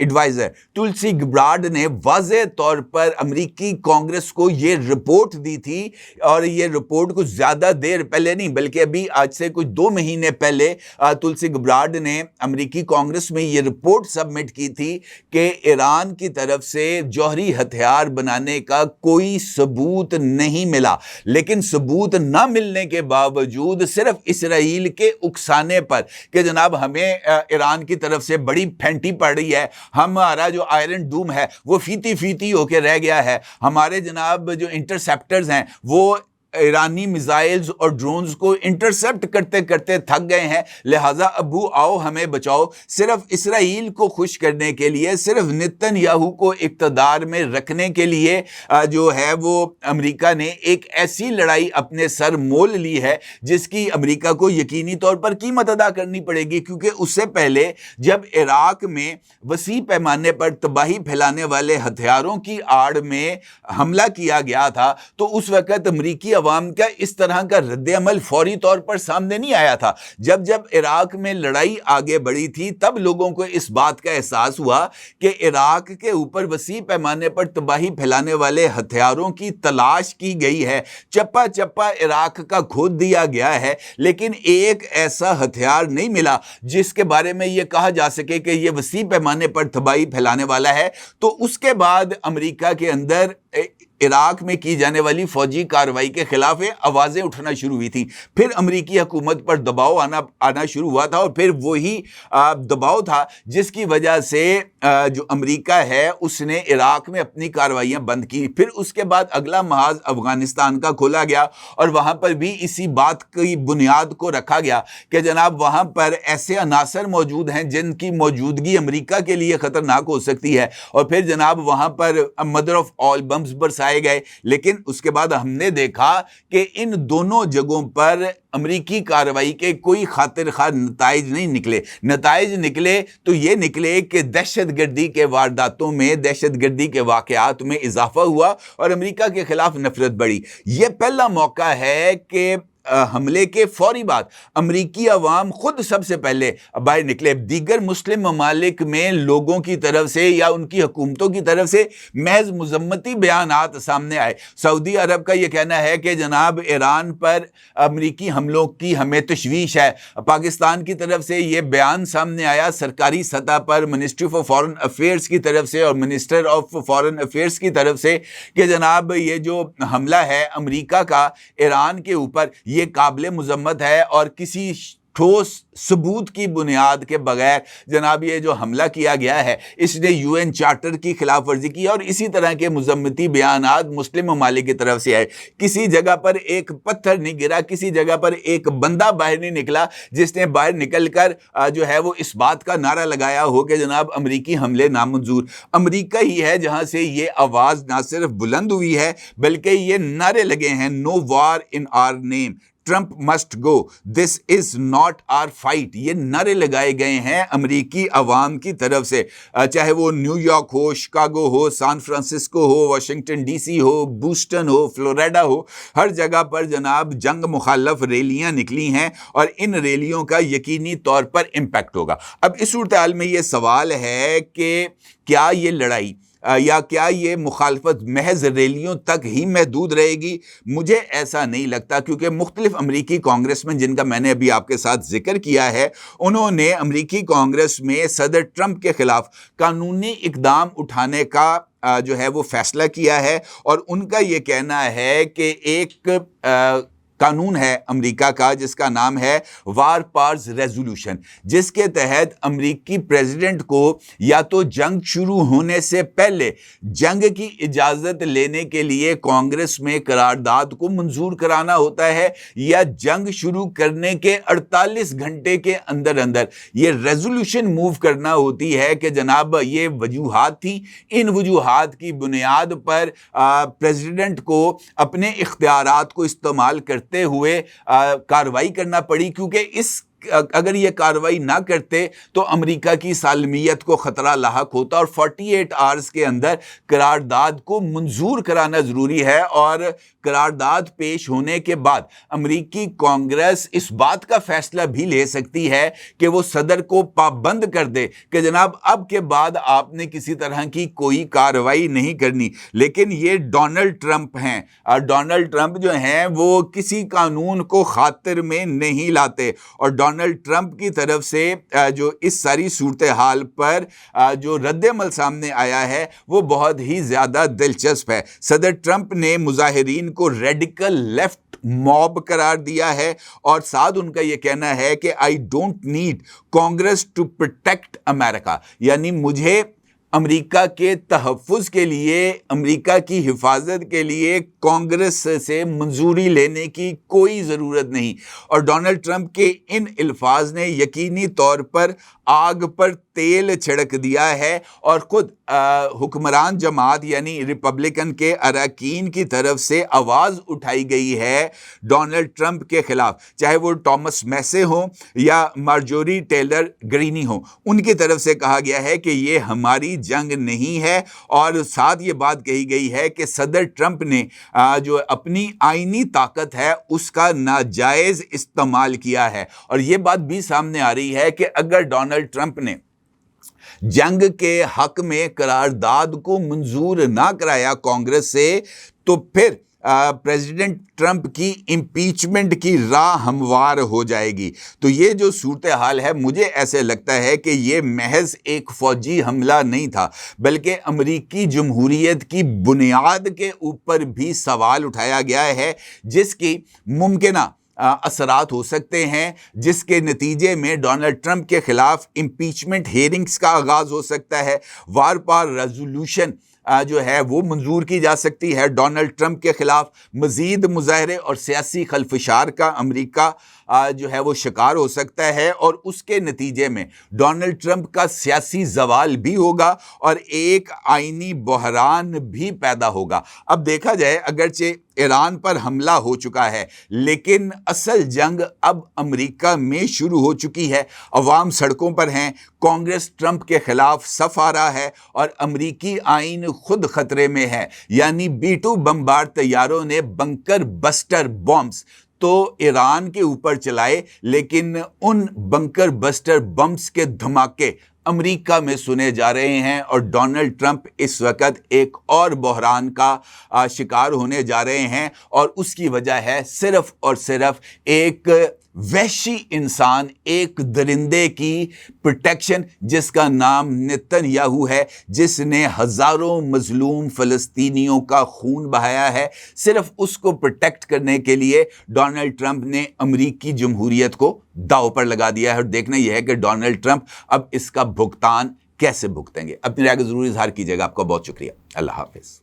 Advisor تلسی گبرارڈ نے واضح طور پر امریکی کانگریس کو یہ رپورٹ دی تھی، اور یہ رپورٹ کچھ زیادہ دیر پہلے نہیں بلکہ ابھی آج سے کچھ 2 مہینے پہلے تلسی گبرارڈ نے امریکی کانگریس میں یہ رپورٹ سبمٹ کی تھی کہ ایران کی طرف سے جوہری ہتھیار بنانے کا کوئی ثبوت نہیں ملا، لیکن ثبوت نہ ملنے کے باوجود صرف اسرائیل کے اکسانے پر کہ جناب ہمیں ایران کی طرف سے بڑی پھینٹی پڑ رہی ہے، ہمارا جو آئرن ڈوم ہے وہ فیتی فیتی ہو کے رہ گیا ہے، ہمارے جناب جو انٹرسیپٹرز ہیں وہ ایرانی میزائلز اور ڈرونز کو انٹرسیپٹ کرتے کرتے تھک گئے ہیں، لہٰذا ابو آؤ ہمیں بچاؤ۔ صرف اسرائیل کو خوش کرنے کے لیے، صرف نتن یاہو کو اقتدار میں رکھنے کے لیے جو ہے وہ امریکہ نے ایک ایسی لڑائی اپنے سر مول لی ہے جس کی امریکہ کو یقینی طور پر قیمت ادا کرنی پڑے گی، کیونکہ اس سے پہلے جب عراق میں وسیع پیمانے پر تباہی پھیلانے والے ہتھیاروں کی آڑ میں حملہ کیا گیا تھا تو اس وقت امریکی عوام کا اس طرح کا رد عمل فوری طور پر سامنے نہیں آیا تھا۔ جب عراق میں لڑائی آگے بڑھی تھی تب لوگوں کو اس بات کا احساس ہوا کہ عراق کے اوپر وسیع پیمانے پر تباہی پھیلانے والے ہتھیاروں کی تلاش کی گئی ہے، چپا چپا عراق کا کھود دیا گیا ہے، لیکن ایک ایسا ہتھیار نہیں ملا جس کے بارے میں یہ کہا جا سکے کہ یہ وسیع پیمانے پر تباہی پھیلانے والا ہے۔ تو اس کے بعد امریکہ کے اندر عراق میں کی جانے والی فوجی کارروائی کے خلاف آوازیں اٹھنا شروع ہوئی تھیں، پھر امریکی حکومت پر دباؤ آنا شروع ہوا تھا، اور پھر وہی دباؤ تھا جس کی وجہ سے جو امریکہ ہے اس نے عراق میں اپنی کارروائیاں بند کی۔ پھر اس کے بعد اگلا محاذ افغانستان کا کھولا گیا، اور وہاں پر بھی اسی بات کی بنیاد کو رکھا گیا کہ جناب وہاں پر ایسے عناصر موجود ہیں جن کی موجودگی امریکہ کے لیے خطرناک ہو سکتی ہے، اور پھر جناب وہاں پر مدر آف آل بمز برسائے گئے۔ لیکن اس کے بعد ہم نے دیکھا کہ ان دونوں جگہوں پر امریکی کارروائی کے کوئی خاطر خواہ نتائج نہیں نکلے۔ نتائج نکلے تو یہ نکلے کہ دہشت گردی کے وارداتوں میں، دہشت گردی کے واقعات میں اضافہ ہوا اور امریکہ کے خلاف نفرت بڑھی۔ یہ پہلا موقع ہے کہ حملے کے فوری بعد امریکی عوام خود سب سے پہلے باہر نکلے۔ دیگر مسلم ممالک میں لوگوں کی طرف سے یا ان کی حکومتوں کی طرف سے محض مذمتی بیانات سامنے آئے۔ سعودی عرب کا یہ کہنا ہے کہ جناب ایران پر امریکی حملوں کی ہمیں تشویش ہے۔ پاکستان کی طرف سے یہ بیان سامنے آیا سرکاری سطح پر منسٹری آف فارن افیئرز کی طرف سے اور منسٹر آف فارن افیئرز کی طرف سے کہ جناب یہ جو حملہ ہے امریکہ کا ایران کے اوپر یہ قابل مذمت ہے، اور کسی ٹھوس ثبوت کی بنیاد کے بغیر جناب یہ جو حملہ کیا گیا ہے اس نے UN چارٹر کی خلاف ورزی کی، اور اسی طرح کے مذمتی بیانات مسلم ممالک کی طرف سے آئے۔ کسی جگہ پر ایک پتھر نہیں گرا، کسی جگہ پر ایک بندہ باہر نہیں نکلا جس نے باہر نکل کر جو ہے وہ اس بات کا نعرہ لگایا ہو کہ جناب امریکی حملے نامنظور۔ امریکہ ہی ہے جہاں سے یہ آواز نہ صرف بلند ہوئی ہے بلکہ یہ نعرے لگے ہیں، no war in our name, Trump must go, this is not our fight. یہ نعرے لگائے گئے ہیں امریکی عوام کی طرف سے، چاہے وہ نیو یارک ہو، شکاگو ہو، سان فرانسسکو ہو، واشنگٹن ڈی سی ہو، بوسٹن ہو، فلوریڈا ہو، ہر جگہ پر جناب جنگ مخالف ریلیاں نکلی ہیں، اور ان ریلیوں کا یقینی طور پر امپیکٹ ہوگا۔ اب اس صورتحال میں یہ سوال ہے کہ کیا یہ لڑائی یا کیا یہ مخالفت محض ریلیوں تک ہی محدود رہے گی؟ مجھے ایسا نہیں لگتا، کیونکہ مختلف امریکی کانگریس میں جن کا میں نے ابھی آپ کے ساتھ ذکر کیا ہے انہوں نے امریکی کانگریس میں صدر ٹرمپ کے خلاف قانونی اقدام اٹھانے کا جو ہے وہ فیصلہ کیا ہے، اور ان کا یہ کہنا ہے کہ ایک قانون ہے امریکہ کا جس کا نام ہے وار پاز ریزولوشن، جس کے تحت امریکی پریزیڈنٹ کو یا تو جنگ شروع ہونے سے پہلے جنگ کی اجازت لینے کے لیے کانگریس میں قرارداد کو منظور کرانا ہوتا ہے، یا جنگ شروع کرنے کے 48 گھنٹے کے اندر اندر یہ ریزولوشن موو کرنا ہوتی ہے کہ جناب یہ وجوہات تھیں، ان وجوہات کی بنیاد پر پریزیڈنٹ کو اپنے اختیارات کو استعمال کرتے ہوئے کارروائی کرنا پڑی، کیونکہ اس اگر یہ کارروائی نہ کرتے تو امریکہ کی سالمیت کو خطرہ لاحق ہوتا، اور 48 آورز کے اندر قرارداد کو منظور کرانا ضروری ہے، اور قرارداد پیش ہونے کے بعد امریکی کانگریس اس بات کا فیصلہ بھی لے سکتی ہے کہ وہ صدر کو پابند کر دے کہ جناب اب کے بعد آپ نے کسی طرح کی کوئی کارروائی نہیں کرنی۔ لیکن یہ ڈونلڈ ٹرمپ ہیں، اور ڈونلڈ ٹرمپ جو ہیں وہ کسی قانون کو خاطر میں نہیں لاتے، اور ڈونلڈ ٹرمپ کی طرف سے جو اس ساری صورتحال پر جو رد عمل سامنے آیا ہے وہ بہت ہی زیادہ دلچسپ ہے۔ صدر ٹرمپ نے مظاہرین کو ریڈیکل لیفٹ موب قرار دیا ہے، اور ساتھ ان کا یہ کہنا ہے کہ I don't need Congress to protect America, یعنی مجھے امریکہ کے تحفظ کے لیے، امریکہ کی حفاظت کے لیے کانگریس سے منظوری لینے کی کوئی ضرورت نہیں۔ اور ڈونلڈ ٹرمپ کے ان الفاظ نے یقینی طور پر آگ پر تیل چھڑک دیا ہے، اور خود حکمران جماعت یعنی ریپبلکن کے اراکین کی طرف سے آواز اٹھائی گئی ہے ڈونلڈ ٹرمپ کے خلاف، چاہے وہ ٹامس میسے ہوں یا مارجوری ٹیلر گرینی ہوں، ان کی طرف سے کہا گیا ہے کہ یہ ہماری جنگ نہیں ہے، اور ساتھ یہ بات کہی گئی ہے کہ صدر ٹرمپ نے جو اپنی آئینی طاقت ہے اس کا ناجائز استعمال کیا ہے۔ اور یہ بات بھی سامنے آ رہی ہے کہ اگر ڈونلڈ ٹرمپ نے جنگ کے حق میں قرارداد کو منظور نہ کرایا کانگریس سے، تو پھر پریزیڈنٹ ٹرمپ کی امپیچمنٹ کی راہ ہموار ہو جائے گی۔ تو یہ جو صورتحال ہے، مجھے ایسے لگتا ہے کہ یہ محض ایک فوجی حملہ نہیں تھا، بلکہ امریکی جمہوریت کی بنیاد کے اوپر بھی سوال اٹھایا گیا ہے، جس کی ممکنہ اثرات ہو سکتے ہیں، جس کے نتیجے میں ڈونلڈ ٹرمپ کے خلاف امپیچمنٹ ہیئرنگز کا آغاز ہو سکتا ہے، وار پار ریزولوشن جو ہے وہ منظور کی جا سکتی ہے ڈونلڈ ٹرمپ کے خلاف، مزید مظاہرے اور سیاسی خلفشار کا امریکہ جو ہے وہ شکار ہو سکتا ہے، اور اس کے نتیجے میں ڈونلڈ ٹرمپ کا سیاسی زوال بھی ہوگا اور ایک آئینی بحران بھی پیدا ہوگا۔ اب دیکھا جائے، اگرچہ ایران پر حملہ ہو چکا ہے، لیکن اصل جنگ اب امریکہ میں شروع ہو چکی ہے، عوام سڑکوں پر ہیں، کانگریس ٹرمپ کے خلاف صف آ رہا ہے، اور امریکی آئین خود خطرے میں ہے، یعنی B-2 بمبار طیاروں نے بنکر بسٹر بمبس تو ایران کے اوپر چلائے، لیکن ان بنکر بسٹر بمبس کے دھماکے امریکہ میں سنے جا رہے ہیں، اور ڈونلڈ ٹرمپ اس وقت ایک اور بحران کا شکار ہونے جا رہے ہیں، اور اس کی وجہ ہے صرف اور صرف ایک وحشی انسان، ایک درندے کی پروٹیکشن، جس کا نام نتن یاہو ہے، جس نے ہزاروں مظلوم فلسطینیوں کا خون بہایا ہے۔ صرف اس کو پروٹیکٹ کرنے کے لیے ڈونلڈ ٹرمپ نے امریکی جمہوریت کو داؤ پر لگا دیا ہے، اور دیکھنا یہ ہے کہ ڈونلڈ ٹرمپ اب اس کا بھگتان کیسے بھگتیں گے۔ اپنی رائے کو ضرور اظہار کیجیے گا۔ آپ کا بہت شکریہ۔ اللہ حافظ۔